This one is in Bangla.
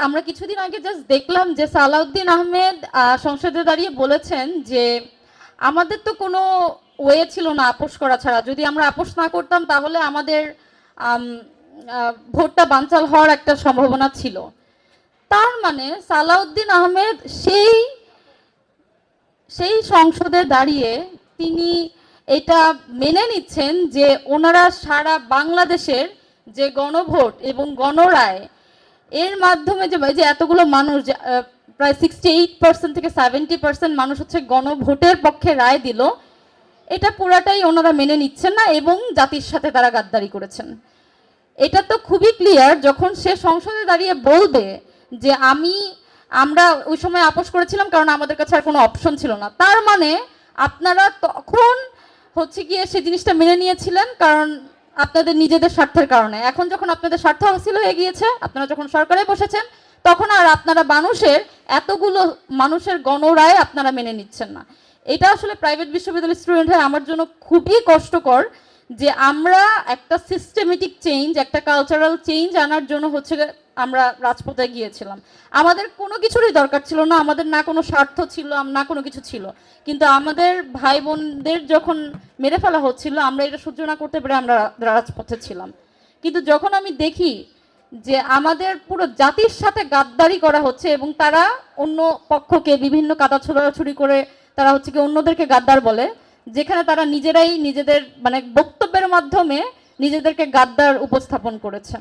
আমরা কিছুদিন আগে জাস্ট দেখলাম যে সালাউদ্দিন আহমেদ সংসদে দাঁড়িয়ে বলেছেন যে আমাদের তো কোনো ওয়ে ছিল না আপোষ করা ছাড়া, যদি আমরা আপোষ না করতাম তাহলে আমাদের ভোটটা বানচাল হওয়ার একটা সম্ভাবনা ছিল। তার মানে সালাউদ্দিন আহমেদ সেই সেই সংসদে দাঁড়িয়ে তিনি এটা মেনে নিচ্ছেন যে ওনারা সারা বাংলাদেশের যে গণভোট এবং গণরায় এর মাধ্যমে যে এতগুলো মানুষ, প্রায় 68% থেকে 70% মানুষ হচ্ছে গণভোটের পক্ষে রায় দিল, এটা পুরাটাই ওনারা মেনে নিচ্ছেন না এবং জাতির সাথে তারা গাদ্দারি করেছেন। এটা তো খুবই ক্লিয়ার যখন সে সংসদে দাঁড়িয়ে বলবে যে আমরা ওই সময় আপোষ করেছিলাম কারণ আমাদের কাছে আর কোনো অপশন ছিল না। তার মানে আপনারা তখন হচ্ছে গিয়ে সেই জিনিসটা মেনে নিয়েছিলেন কারণ আপনাদের নিজেদের স্বার্থের কারণে। এখন যখন আপনাদের স্বার্থ হাসিল হয়ে গিয়েছে, আপনারা যখন সরকারে বসেছেন, তখন আর আপনারা এতগুলো মানুষের গণরায় আপনারা মেনে নিচ্ছেন না। এটা আসলে প্রাইভেট বিশ্ববিদ্যালয়ের স্টুডেন্ট হয়ে আমার জন্য খুবই কষ্টকর যে আমরা একটা সিস্টেমেটিক চেঞ্জ, একটা কালচারাল চেঞ্জ আনার জন্য হচ্ছে আমরা রাজপথে গিয়েছিলাম। আমাদের কোনো কিছুরই দরকার ছিল না, আমাদের না কোনো স্বার্থ ছিল না কোনো কিছু ছিল, কিন্তু আমাদের ভাই বোনদের যখন মেরে ফেলা হচ্ছিল আমরা এটা সহ্য না করতে পেরে আমরা রাজপথে ছিলাম। কিন্তু যখন আমি দেখি যে আমাদের পুরো জাতির সাথে গাদ্দারি করা হচ্ছে এবং তারা অন্য পক্ষকে বিভিন্ন কাদা ছোড়াছুড়ি করে তারা হচ্ছে কি অন্যদেরকে গাদ্দার বলে, যেখানে তারা নিজেরাই নিজেদের মানে বক্তব্যের মাধ্যমে নিজেদেরকে গাদ্দার উপস্থাপন করেছে।